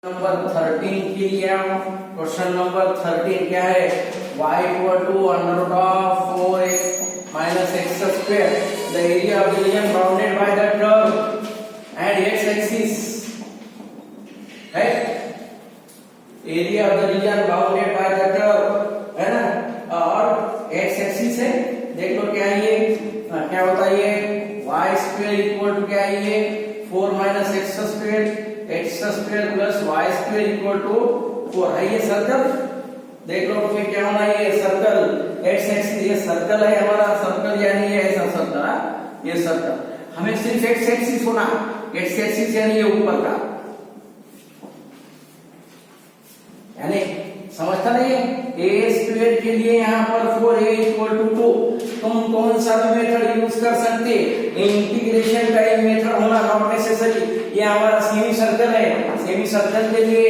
Number 13 के लिए question number 13 क्या है y equal to under root of 4x minus x square the area of the region bounded by the curve and x axis है area of the region bounded by the curve है ना और x axis है देख लो क्या है ये क्या होता है ये y स्क्वायर इक्वल टू क्या है ये 4 minus x square X square plus Y square equal to 4 है ये सर्कल देख लो फिर क्या होना ये सर्कल एक्स एक्सिस ये सर्कल है हमारा सर्कल यानी ये ऐसा सर्कल ये सर्कल हमें सिर्फ एक्स एक्सिस होना एक्स एक्सिस यानी ये ऊपर का यानी समझता नहीं है ए स्क्वायर के लिए यहाँ पर 4a इक्वल टू 2 तुम कौन सा भी मेथड यूज कर सकते इंटीग्रेशन टाइप मेथड होना नॉट नेसेसरी ये हमारा सेमी सर्कल है सेमी सर्कल के लिए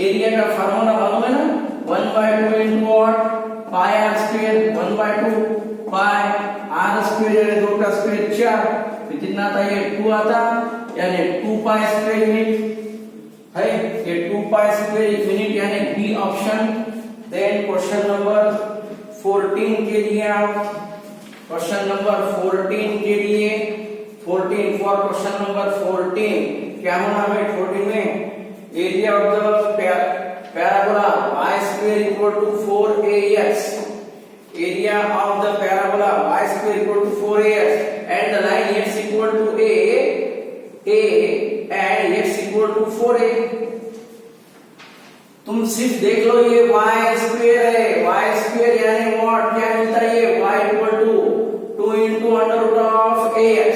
एरिया का फार्मूला मालूम है ना 1/2 into what pi r square 1/2 pi r square है 2 का स्क्वायर 4 फिर कितना आता ये 2 आता यानी 2 pi स्क्वायर यूनिट है ये 2 pi स्क्वायर यूनिट यानी B option then question number 14 के लिए आप क्वेश्चन नंबर 14 के लिए 14 फॉर क्वेश्चन नंबर 14 क्या होना है 14 में area of the parabola y square equal to 4ax area of the parabola y square equal to 4ax and the line x equal to a and x equal to 4a तुम सिर्फ देख लो ये y square है y square यानी what क्या मिलता है ये y equal to 2 into under root of ax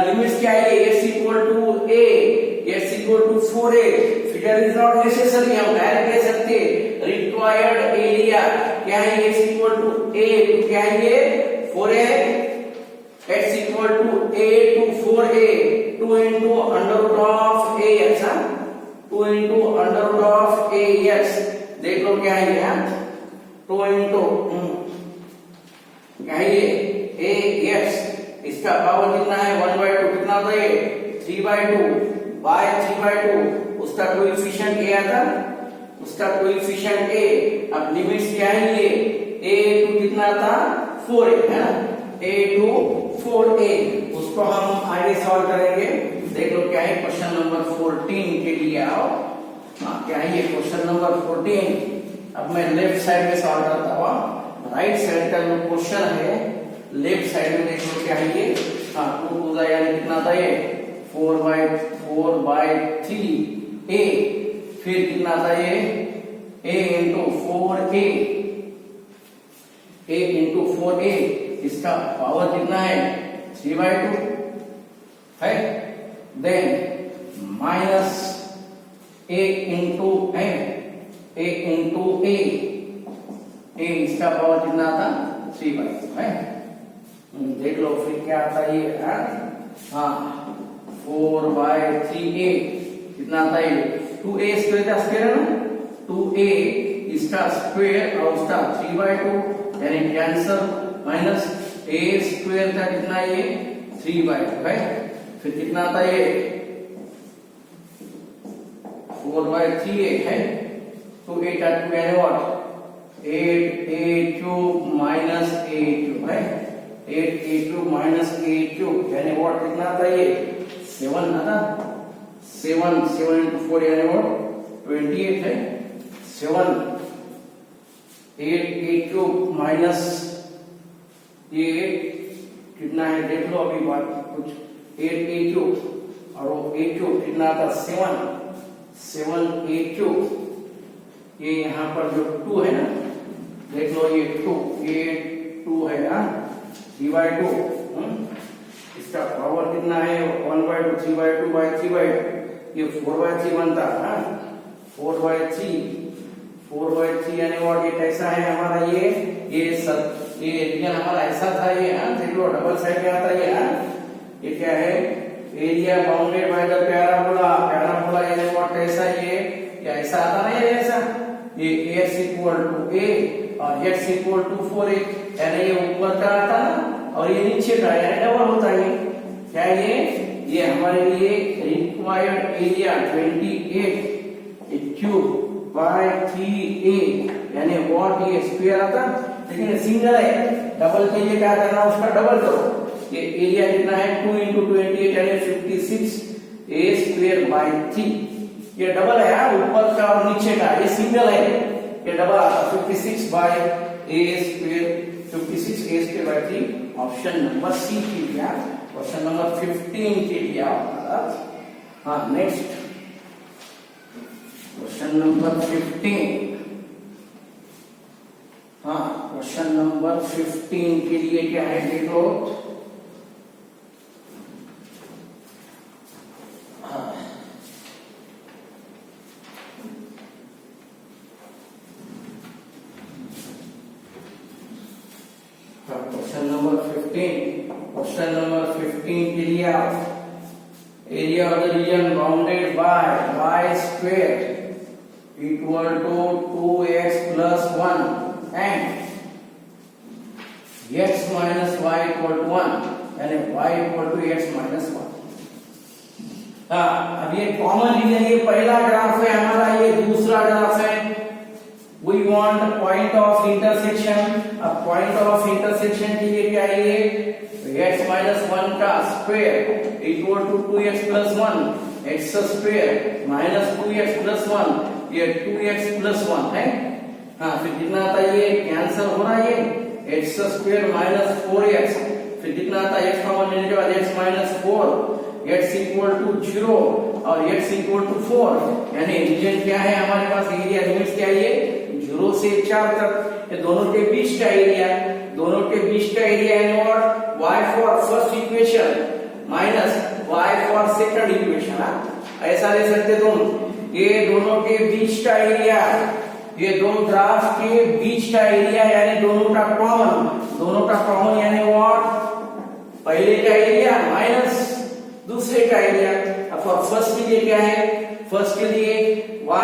limits क्या है x equal to a x equal to 4a figure is not necessary हम डायरेक्ट ले सकते रिक्वायर्ड एरिया क्या है x equal to a तो क्या है ये 4a x equal to a to 4a 2 into under root of ax 2 into under root of ax देख लो क्या है ये 2 into क्या है ये ax इसका पावर कितना है 1/2 कितना होता है 3/2 बाय 3/2 उसका कोएफिशिएंट a आता उसका कोएफिशिएंट a अब लिमिट्स क्या है ये a टू कितना था 4a है ना a टू 4a उसको हम आगे सॉल्व करेंगे देख लो क्या है क्वेश्चन नंबर 14 के लिए आओ क्या है ये क्वेश्चन नंबर 14 अब मैं लेफ्ट साइड में सॉल्व करता हूँ राइट साइड का जो क्वेश्चन है लेफ्ट साइड में देखो क्या है ये 2 टू यानी कितना था ये 4/3a फिर कितना था ये a into 4a a into 4a इसका पावर कितना है 3/2 है then minus a into a इसका पावर कितना था 3/2 है देख लो फिर क्या आता है ये हाँ 4/3a कितना आता है 2a स्क्वायर का स्क्वायर है ना 2a इसका स्क्वायर और उसका 3/2 यानी कैंसल माइनस a स्क्वायर का कितना ये 3/2 है फिर कितना आता है ये 4/3a है तो 8 का 2 यानी व्हाट 8a³ माइनस a³ है 8a³ माइनस a³ यानी व्हाट कितना आता है ये 7 आता 7 into 4 यानी व्हाट 28 है 7 8a³ माइनस ये कितना है देख लो अभी बात कुछ 8a³ और वो a³ कितना आता 7a³ ये यहाँ पर जो 2 है ना देख लो ये 2 है ना 3/2 इसका पावर कितना है 1/2 3/2 by 3/2 ये 4/3 बनता है 4/3 यानी व्हाट ये कैसा है हमारा ये एरिया हमारा ऐसा था ये देख लो डबल साइड में आता ये क्या है area bounded by the parabola यानी व्हाट कैसा ये ऐसा आता ना ये ऐसा ये x equal to a और x equal to 4a यानी ये ऊपर का आता ना और ये नीचे का यानी डबल होता है क्या ये हमारे लिए रिक्वायर्ड एरिया 28 बाय 3a यानी वॉट ये स्क्वायर आता, लेकिन सिंगल है, डबल के लिए क्या करना, उसका डबल करो। ये एरिया कितना है 2 into 28 यानी 56 a स्क्वायर बाय 3। ये डबल है ऊपर का और नीचे का, ये सिंगल है, ये डबल आता 56 by a square 56 a square by 3। Option number C के लिए, क्वेश्चन नंबर 15 के लिए हमारा। हाँ नेक्स्ट क्वेश्चन नंबर 15। हाँ क्वेश्चन नंबर 15 के लिए क्या है देखो। क्वेश्चन नंबर 15 के लिए area of the region bounded by y square equal to 2x plus 1 and x minus y equal to 1 यानी y equal to x minus 1। हाँ अब ये कॉमन रीजन, ये पहला ग्राफ है हमारा, ये दूसरा ग्राफ है। We want point of intersection। अब point of intersection के लिए क्या है, x minus 1 का square equal to 2x plus 1 x square minus 2x plus 1, ये 2x प्लस 1 है। हाँ फिर कितना आता है, ये कैंसिल हो रहा है, ये x स्क्वायर माइनस 4x, फिर कितना आता है x कॉमन लेने के बाद x minus 4, x equal to 0 और x इक्वल टू 4 यानी रीजन क्या है हमारे पास, एरिया लिमिट्स क्या है, 0 से 4 तक, ये दोनों के बीच का एरिया, दोनों के बीच का एरिया है और y for first equation minus y for second equation. ऐसा ले सकते तुम, ये दोनों के बीच का एरिया, ये दो ग्राफ के बीच का एरिया यानी दोनों का कॉमन यानी व्हाट, पहले का एरिया माइनस दूसरे का एरिया। अब फॉर फर्स्ट के लिए क्या है, फर्स्ट के लिए y का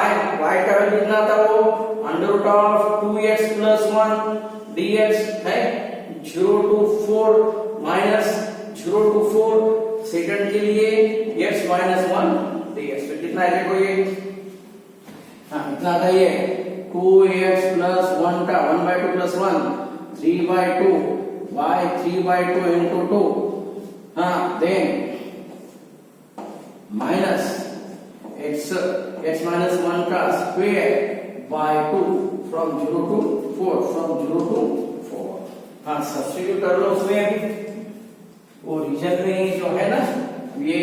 वैल्यू कितना था, वो under root of 2x plus 1 dx है 0 to 4 माइनस 0 to 4। सेकंड के लिए x माइनस 1 dx, तो कितना है देखो ये, हाँ कितना था ये 2x प्लस 1 का 1/2 प्लस 1 3/2 y 3/2 into 2। हाँ देन माइनस x माइनस 1 का स्क्वायर बाय 2 फ्रॉम 0 to 4। हाँ सब्स्टिट्यूट कर लो उसमें, वो रीजन में जो है ना, ये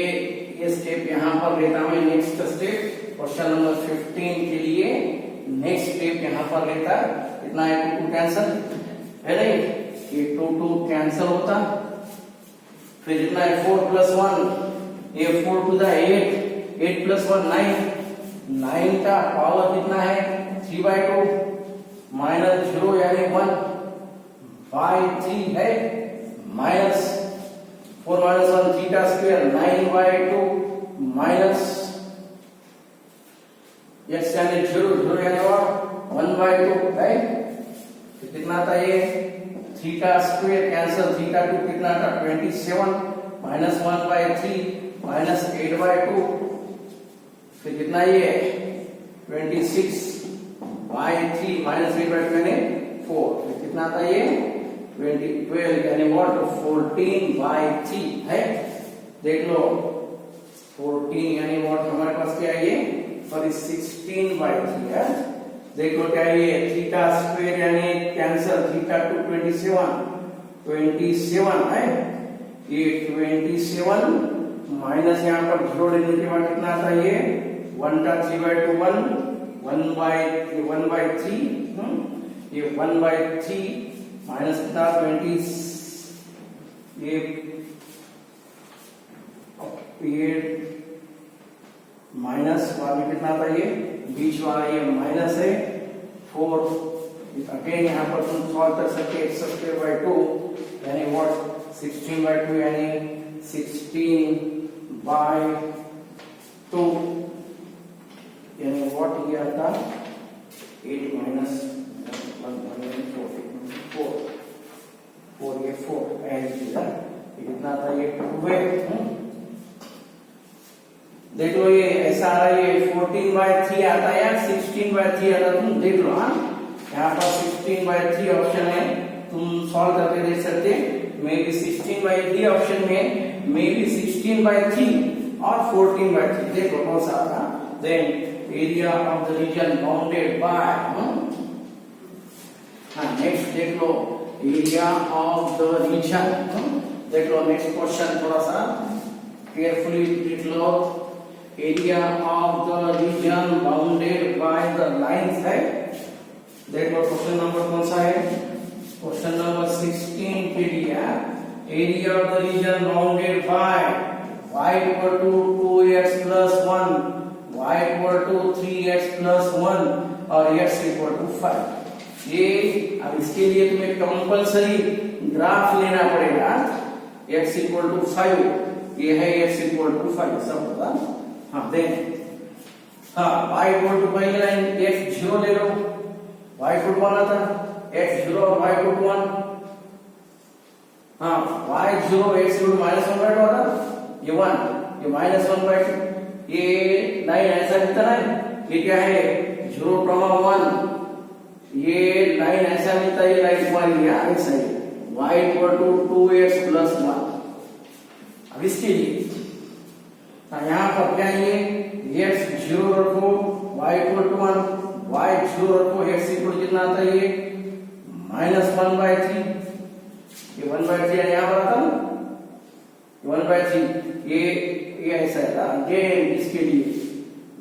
स्टेप यहाँ पर लेता हूं। नेक्स्ट स्टेप क्वेश्चन नंबर 15 के लिए नेक्स्ट स्टेप यहाँ पर लेता, इतना है 2 कैंसिल है नहीं, ये 2 कैंसिल होता, फिर जितना है 4 प्लस 1, ये 4 टू द 8 प्लस 1 9 का पावर कितना है 3/2 माइनस 0 यानी 1 बाय 3 है minus 4 minus 1 theta square 9/2 minus x यानी 0 यानी 1/2 है, तो कितना आता है, थीटा स्क्वायर कैंसिल, थीटा 2 कितना था 27 माइनस 1/3 माइनस 8/2, फिर कितना ये 26/3 माइनस 8/2 यानी 4, फिर कितना आता ये 12 यानी व्हाट 14/3 है। देख लो 14 यानी व्हाट हमारे पास क्या है, ये सॉरी 16/3 है। देखो क्या है, ये थीटा स्क्वायर यानी कैंसिल, थीटा 2 27 है, ये 27 माइनस यहाँ पर 0 लेने के बाद कितना आता है, ये 1 का 3/2 1/3 ये 1/3 माइनस कितना 20, ये माइनस वाला कितना था, ये बीच वाला ये माइनस है 4, अगेन यहाँ पर तुम सॉल्व कर सकते x² 2 यानी व्हाट 16/2 यानी 16/2 यानी व्हाट ये आता 8 माइनस 4 ये 4 एंड कितना था, ये 2 है देख लो ये ऐसा आ रहा है, ये 14/3 आता है या 16/3 आता है, तुम देख लो। हाँ, यहाँ पर 16/3 ऑप्शन है, तुम सॉल्व करके देख सकते हैं। मे बी 16/3 ऑप्शन में, मे बी 16/3 और 14/3, देखो कौन सा आता। Then area of the region bounded by, हाँ नेक्स्ट देख लो, एरिया ऑफ द रीजन, देख लो नेक्स्ट क्वेश्चन, थोड़ा सा केयरफुली देख लो। Area of the region bounded by the lines है, देख लो क्वेश्चन नंबर कौन सा है, क्वेश्चन नंबर 16 के लिए। Area of the region bounded by y equal to 2x plus 1, y equal to 3x plus 1 और x इक्वल टू 5। ये अब इसके लिए तुम्हें कंपलसरी ग्राफ लेना पड़ेगा। x इक्वल टू 5, ये है x इक्वल टू 5, सब पता। हाँ देन, हाँ y इक्वल टू पहले लाइन x 0 ले लो, y इक्वल टू 1 आता, x 0 और y इक्वल टू 1। हाँ y 0 x इक्वल टू -1/2 आता, ये 1, ये -1/2, ये लाइन ऐसा मिलता है, ये क्या है 0,1, ये लाइन ऐसा मिलता है, ये लाइन हमारी ऐसा है, y equal to 2x plus 1। अब इसके लिए यहाँ पर क्या है, ये x 0 रखो, y इक्वल टू 1, y 0 रखो, x इक्वल कितना आता है, ये -1/3, ये 1/3 यहाँ पर आता है 1/3, ये ऐसा था। ये इसके लिए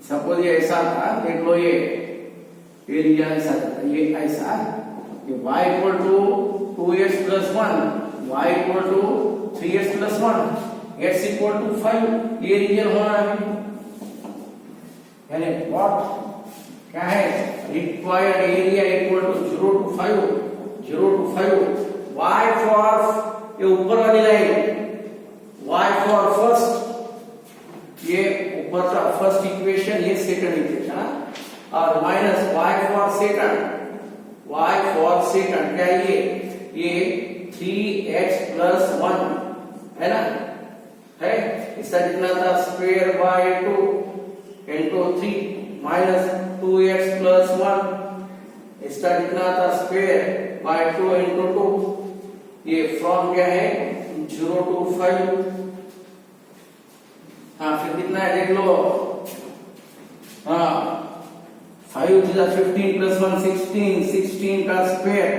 सपोज ये ऐसा था, देख लो ये एरिया ऐसा था, ये ऐसा, ये y equal to 2x plus 1, y equal to 3x plus 1, x equal to 5, ये रीजन होना है। यानी व्हाट क्या है, required area equal to 0 to 5, 0 to 5, y for ये ऊपर वाली लाइन, y फॉर फर्स्ट, ये ऊपर का फर्स्ट इक्वेशन, ये सेकंड इक्वेशन, और minus y for second, y for second क्या ये 3x प्लस 1 है ना, है इसका कितना था, square by 2 into 3 minus 2x plus 1, इसका कितना था, स्क्वायर बाय 2 इंटू 2, ये फ्रॉम क्या है 0 to 5। हाँ फिर कितना है देख लो, हाँ 5 to 15 प्लस 1 16, 16 का स्क्वायर,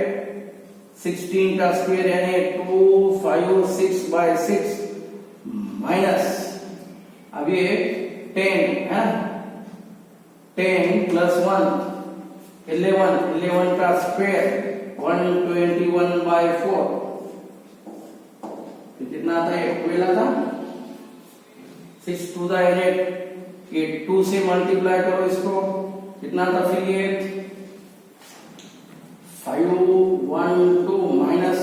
16 का स्क्वायर यानी 256/6 माइनस, अब ये 10 है, 10 प्लस 1 11, 11 का स्क्वायर 121/4, कितना आता है 12 आता, 6 to the 8, ये 2 से मल्टीप्लाई करो इसको, कितना था, फिर ये 512 माइनस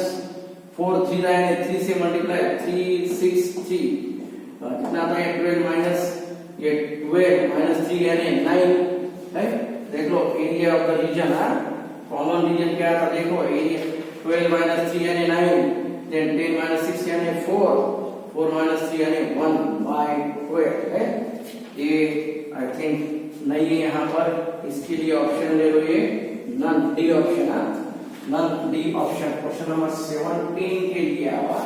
4 3 3 से मल्टीप्लाई 363, कितना था 12 माइनस ये 12 माइनस 3 यानी 9 है। देख लो area of the region, common region क्या था, देखो एरिया 12 माइनस 3 यानी 9, then 10 minus 6 यानी 4, 4 minus 3 यानी 1/12 है। ये आई थिंक नहीं है यहाँ पर, इसके लिए ऑप्शन ले लो, ये नन डी ऑप्शन है, none D option. Question number 17 के लिए आवा,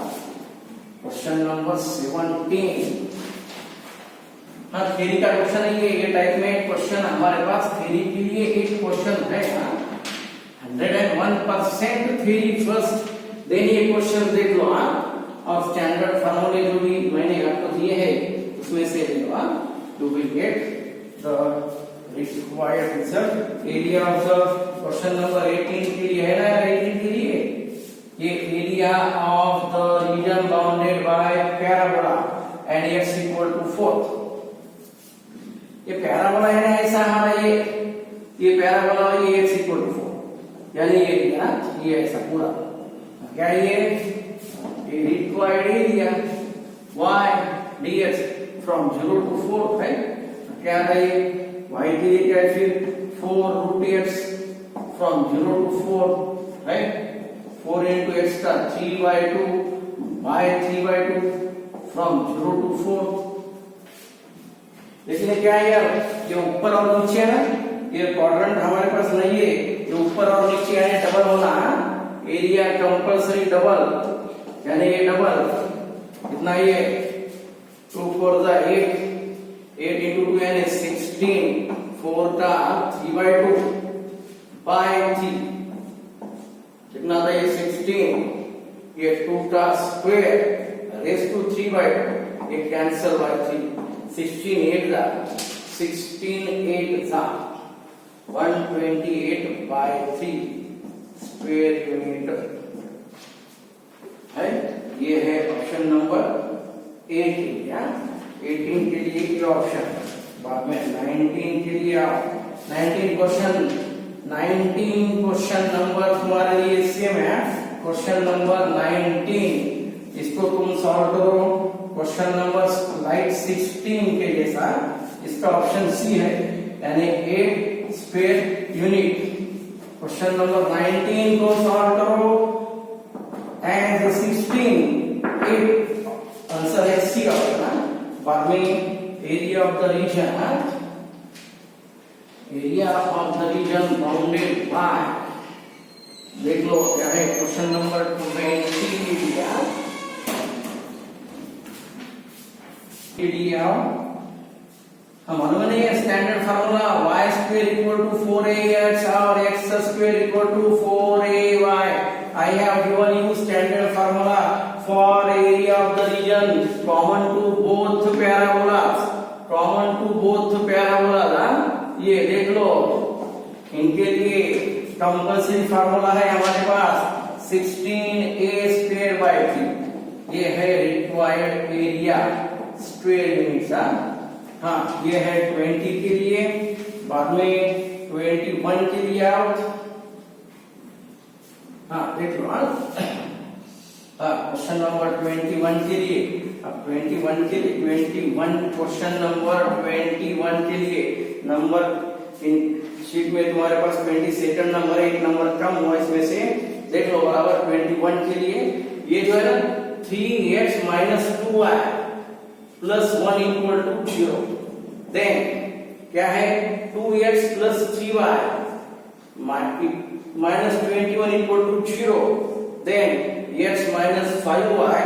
क्वेश्चन नंबर 17, हाँ थ्योरी का क्वेश्चन है ये टाइप में क्वेश्चन हमारे पास थ्योरी के लिए एक क्वेश्चन है, 101% थ्योरी फर्स्ट, देन ये क्वेश्चन देख लो, हाँ और स्टैंडर्ड फार्मूले जो भी मैंने आपको दिए हैं उसमें से ले लो, you will get the required result. Area of the question number 18 के लिए है ना, 18 के लिए ये area of the region bounded by parabola and x equal to 4। ये पैराबोला है ना ऐसा हमारा, ये पैराबोला है, ये x इक्वल टू 4, यानी ये एरिया ये ऐसा पूरा क्या, ये required area y dx from 0 to 4 है, क्या था ये y के लिए क्या है, फिर 4√x फ्रॉम 0 to 4 है, 4 into x का 3/2 by 3/2 फ्रॉम 0 to 4, लेकिन क्या है यार, ये ऊपर और नीचे है ना, ये क्वाड्रेंट हमारे पास नहीं है, ये ऊपर और नीचे है, डबल होना, एरिया कंपल्सरी डबल, यानी ये डबल कितना, ये 2 4 जा 8, 8 into 2 यानी 16, 4 का 3/2 by 3 कितना था, ये 16, ये 2 का स्क्वायर रेस टू 3/2, ये कैंसल बाय 3, 16 8 जा 128 by 3 स्क्वायर यूनिट है। ये है ऑप्शन नंबर 18 के लिए ये ऑप्शन। बाद में 19 के लिए आओ, 19 क्वेश्चन नंबर तुम्हारे लिए सेम है, क्वेश्चन नंबर 19, इसको तुम सॉल्व करो। क्वेश्चन नंबर स्लाइड 16 के जैसा, इसका ऑप्शन सी है, यानी 8 स्क्वायर यूनिट। क्वेश्चन नंबर 19 को सॉल्व करो एंड 16 8, आंसर है सी ऑप्शन। बाद में area of the region, area of the region bounded by, देख लो क्या है क्वेश्चन नंबर 20 एरिया। हम मालूम नहीं है standard formula y square equal to 4ax और x square equal to 4ay। I have given you standard formula for area of the region common to both parabolas, common to both parabolas। ये देख लो, इनके लिए compulsory formula है हमारे पास 16a square by 3, ये है required area square units. हाँ, ये है 20 के लिए। बाद में 21 के लिए आओ, हाँ देख लो, क्वेश्चन नंबर 21 के लिए, अब 21 के लिए 21 क्वेश्चन नंबर 21 के लिए नंबर इन शीट में तुम्हारे पास 22 नंबर है, एक नंबर कम हुआ इसमें से, देख लो बराबर 21 के लिए। ये जो है ना 3x - 2y + 1 = 0, देन क्या है 2x + 3y -21 = 0, then x - 5y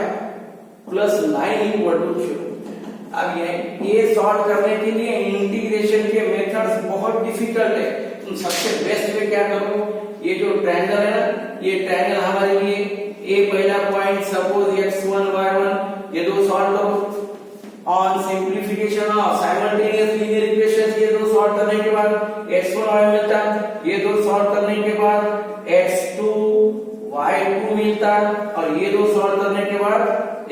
+ 9 = 0। अब ये सॉल्व करने के लिए इंटीग्रेशन के मेथड्स बहुत डिफिकल्ट है। तुम सबसे बेस्ट में क्या करो, ये जो ट्रायंगल है ना, ये ट्रायंगल हमारे लिए ए पहला पॉइंट सपोज x1 y1, ये दो सॉल्व करो on simplification of simultaneous linear equations. ये दो सॉल्व करने के बाद x1 y मिलता, ये दो सॉल्व करने के बाद x2 y2 मिलता, और ये दो सॉल्व करने के बाद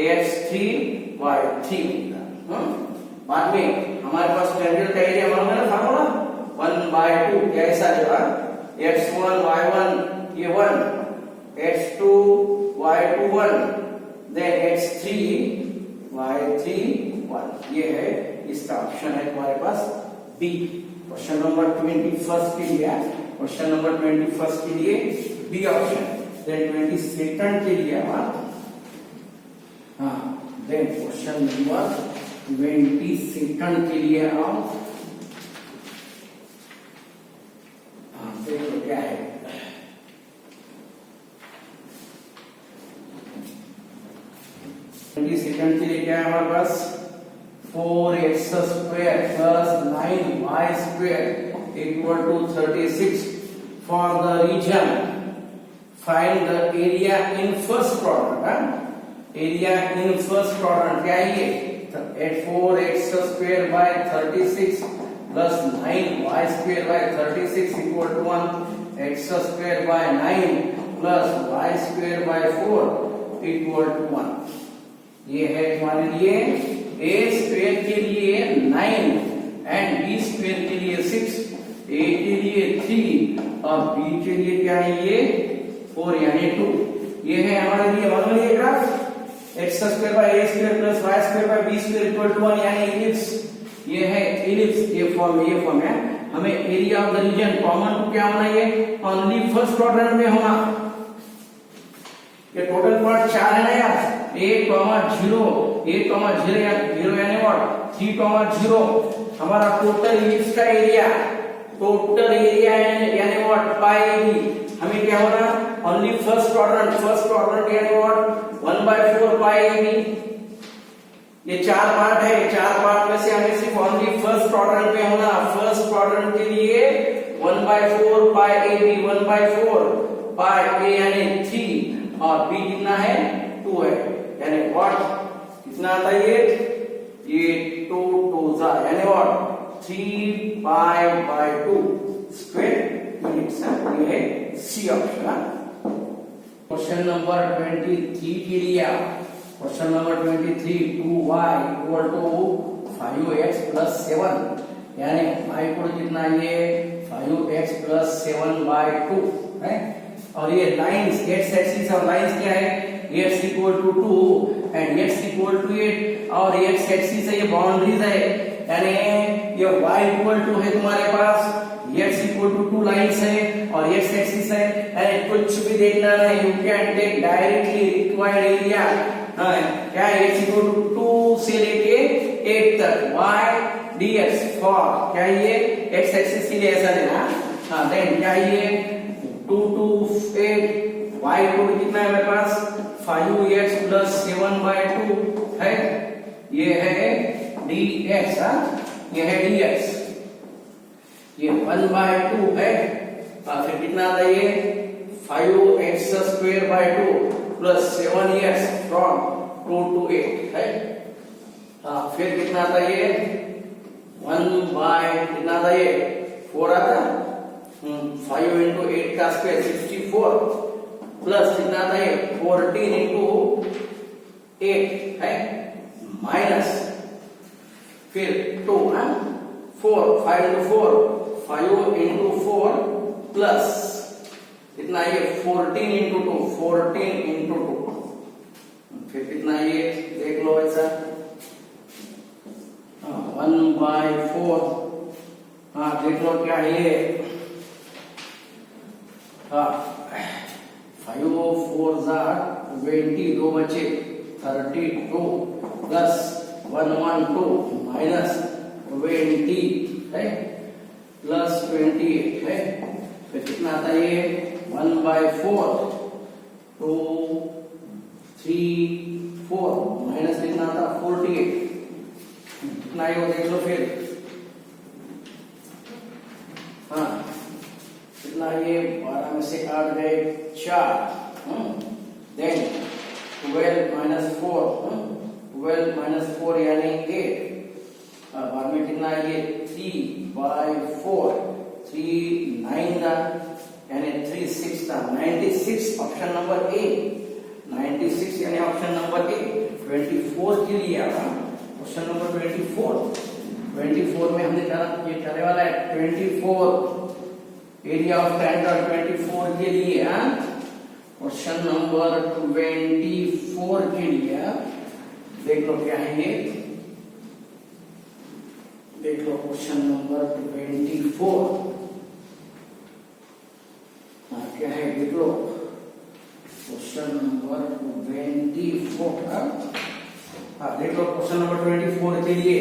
x3 y3 मिलता। बाद में हमारे पास ट्रायंगल का एरिया मालूम है ना, फार्मूला 1/2 कैसा जो x1 y1 ये 1, x2 y2 1, then x3 y3 1, ये है इसका ऑप्शन है तुम्हारे पास बी। क्वेश्चन नंबर 21 के लिए, क्वेश्चन नंबर 21 के लिए बी ऑप्शन। देन 22 के लिए हाँ, देन क्वेश्चन नंबर 22 के लिए आओ, देखो क्या है। सेकंड के लिए क्या है हमारे पास 4x square + 9y square = 36 for the region. Find the area in first quadrant. Area in first quadrant क्या है ये, 4x square by 36 + 9y square by 36 = 1, x square by 9 + y square by 4 = 1। ये है तुम्हारे लिए a स्क्वायर के लिए 9 and b square के लिए 6, a के लिए 3 और b के लिए क्या है ये 4 यानी 2। ये है हमारे लिए मालूम है ये graph x square bye a square + y square bye b square = 1 यानी इलिप्स। ये है इलिप्स, ये फॉर्म है। हमें area of the region common क्या होना, ये ओनली फर्स्ट क्वाड्रेंट में होना। ये टोटल पार्ट 4 है ना यार, 1, 0, 0 यानी व्हाट 3,0 हमारा टोटल इलिप्स का एरिया यानी व्हाट पाई बी। हमें क्या हो रहा ओनली फर्स्ट क्वाड्रेंट यानी व्हाट 1/4 पाई बी। ये चार पार्ट है, चार पार्ट में से हमें सिर्फ ओनली फर्स्ट क्वाड्रेंट में होना। फर्स्ट क्वाड्रेंट के लिए 1/4 पाई ए बी 1/4 पाई ए यानी 3 और बी कितना है 2 है यानी व्हाट कितना आता है ये 2 2 यानी व्हाट 3 पाई/2 स्क्वायर यूनिट्स है सी ऑप्शन। क्वेश्चन नंबर 23 के लिए क्वेश्चन नंबर 23 2y = 5x + 7 यानी y को कितना ये 5x + 7/2 है। और ये लाइंस x एक्सिस और लाइंस क्या है x = 2 एंड x = 8 और x एक्सिस है ये बाउंड्रीज है यानी ये y = है तुम्हारे पास x = 2 लाइंस है और x एक्सिस है यानी कुछ भी देखना नहीं you can take directly required area क्या x = 2 से लेके 8 तक y dx फॉर क्या ये x एक्सिस के लिए ऐसा लेना देन क्या ये 2 to 8 y को कितना है मेरे पास 5x + 7/2 है ये है dx ये है dx ये 1/2 है और फिर कितना आता है ये 5x² + 7x from 2 to 8 है। फिर कितना आता है ये 1/कितना आता है ये 4 आता 5 × 8 का स्क्वायर 64 प्लस कितना आता है 14 × 8 है माइनस फिर 2 4 5 × 4 5 × 4 प्लस कितना ये 14 × 2 14 × 2 फिर कितना ये देख लो ऐसा 1/4 देख लो क्या है ये 5 4 20 2 बचे 32 प्लस 112 माइनस 20 है प्लस 28 है फिर कितना आता है ये 1/4 2 3 4 माइनस कितना आता 48 कितना ये देख लो फिर कितना ये 12 में से 8 गए 4 देन 12 - 4 12 - 4 यानी 8 बाद में कितना ये 3/4 3 9 यानी 3 6 96 ऑप्शन नंबर ए 96 यानी ऑप्शन नंबर ए 24 के लिए क्वेश्चन नंबर 24 में हमने ये करने वाला है 24 एरिया ऑफ ट्रायंगल 24 के लिए क्वेश्चन नंबर 24 के लिए देख लो क्या है ये देख लो क्वेश्चन नंबर 24 क्या है देख लो क्वेश्चन नंबर 24 देख लो क्वेश्चन नंबर 24 के लिए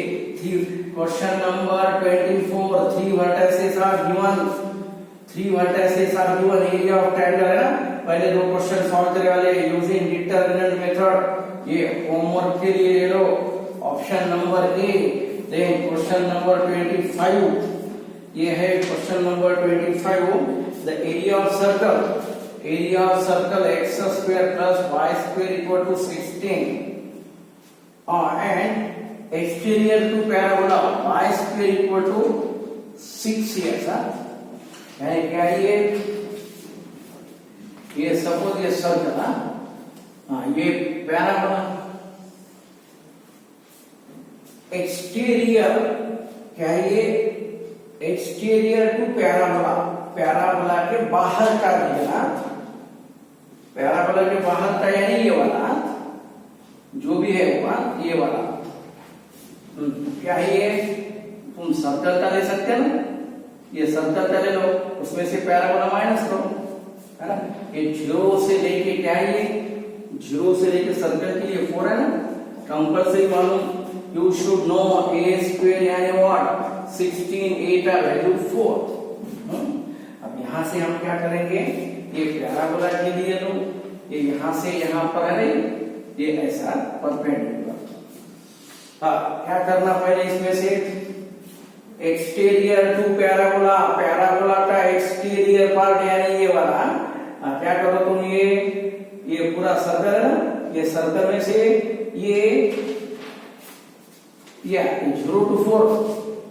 question number 24 3 vertices are given 3 vertices are given area of triangle है ना पहले दो क्वेश्चन सॉल्व करने वाले यूजिंग डिटरमिनेंट मेथड ये होमवर्क के लिए ले लो option number A then question number 25 ये है question number 25 the area of circle x² + y² = 16 and exterior to parabola y² = 6 ऐसा यानी क्या ये सपोज ये सर्कल ये पैराबोला एक्सटीरियर क्या ये एक्सटीरियर टू पैराबोला के बाहर का दिया पैराबोला के बाहर का यानी ये वाला जो भी है वो ये वाला क्या है ये तुम सर्कल का ले सकते हो ना ये सर्कल का ले लो उसमें से पैराबोला माइनस करो है ना ये 0 से लेके क्या है ये 0 से लेके सर्कल के लिए 4 है ना कंपल्सरी मालूम, you should know A square यानी व्हाट 16, 8 का वैल्यू 4। अब यहां से हम क्या करेंगे, ये पैराबोला के लिए लो, ये यहां से यहां पर है, ये ऐसा परपेंडिकुलर। हाँ, क्या करना पहले इसमें से एक्सटीरियर टू पैराबोला, पैराबोला का एक्सटीरियर पार्ट यानी ये वाला, क्या करो तुम, ये पूरा सर्कल है ना, ये सर्कल में से ये 0 to 4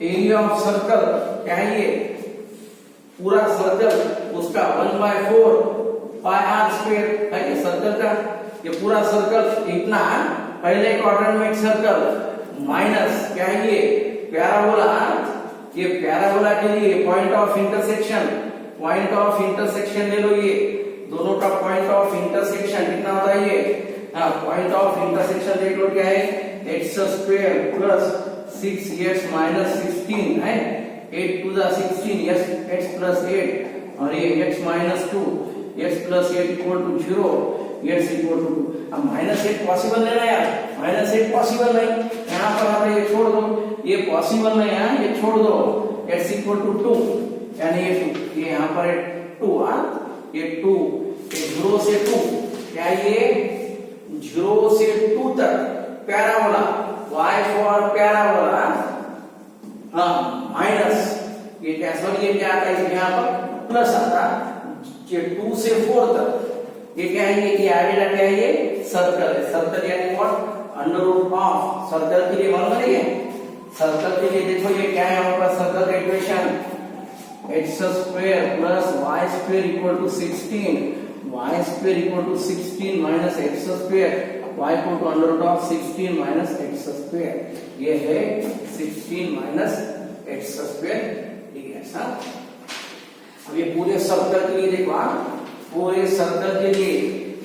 एरिया ऑफ सर्कल क्या है, ये पूरा सर्कल उसका 1/4 पाई आर स्क्वायर है ये सर्कल का, ये पूरा सर्कल इतना पहले क्वाड्रेंट में सर्कल माइनस क्या है ये पैराबोला, ये पैराबोला के लिए point of intersection, point of intersection ले लो, ये दोनों का पॉइंट ऑफ इंटरसेक्शन कितना होता है ये, पॉइंट ऑफ इंटरसेक्शन देख लो क्या है, x square plus 6x minus 16 है, 8 to the 16 x प्लस 8 और ये x minus 2 x plus 8 equal to 0 x equal to 2। अब -8 पॉसिबल नहीं ना यार, -8 पॉसिबल नहीं, यहाँ पर आप ये छोड़ दो, ये पॉसिबल नहीं है, ये छोड़ दो, x इक्वल टू 2 यानी ये 2, ये यहाँ पर 2 ये 2, ये 0 से 2 क्या ये 0 से 2 तक parabola, y for parabola minus ये क्या, सॉरी ये क्या आता है यहाँ पर प्लस आता, ये 2 से 4 तक ये क्या है, ये आगे का क्या है, ये सर्कल है, सर्कल यानी what under root of, circle के लिए मालूम है, सर्कल के लिए देखो ये क्या है हमारा सर्कल का equation, x square plus y square equal to 16, y square equal to 16 minus x square, y equal to under root of 16 minus x square, ये है 16 माइनस x स्क्वायर dx। अब ये पूरे सर्कल के लिए देखो, पूरे सर्कल के लिए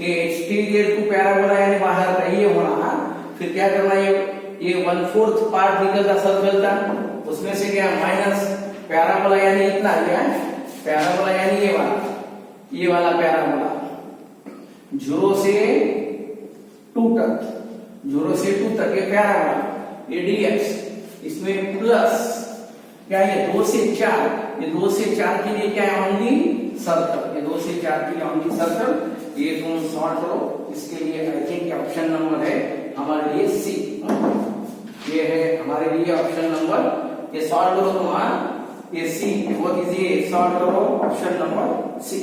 ये एक्सटीरियर टू पैराबोला यानी बाहर का ये होना, फिर क्या करना, ये 1/4 पार्ट निकलता सर्कल का, उसमें से क्या माइनस पैराबोला यानी इतना क्या, पैराबोला यानी ये वाला पैराबोला 0 से 2 तक, 0 से 2 तक ये पैराबोला, ये dx, इसमें प्लस क्या ये 2 से 4, ये 2 से 4 के लिए क्या है ओनली सर्कल, ये 2 से 4 के लिए ओनली सर्कल, ये तुम सॉल्व करो, इसके लिए आई थिंक ऑप्शन नंबर है हमारे लिए सी, ये है हमारे लिए ऑप्शन नंबर, ये सॉल्व करो तुम, ये सी, वो कीजिए सॉल्व करो ऑप्शन नंबर सी।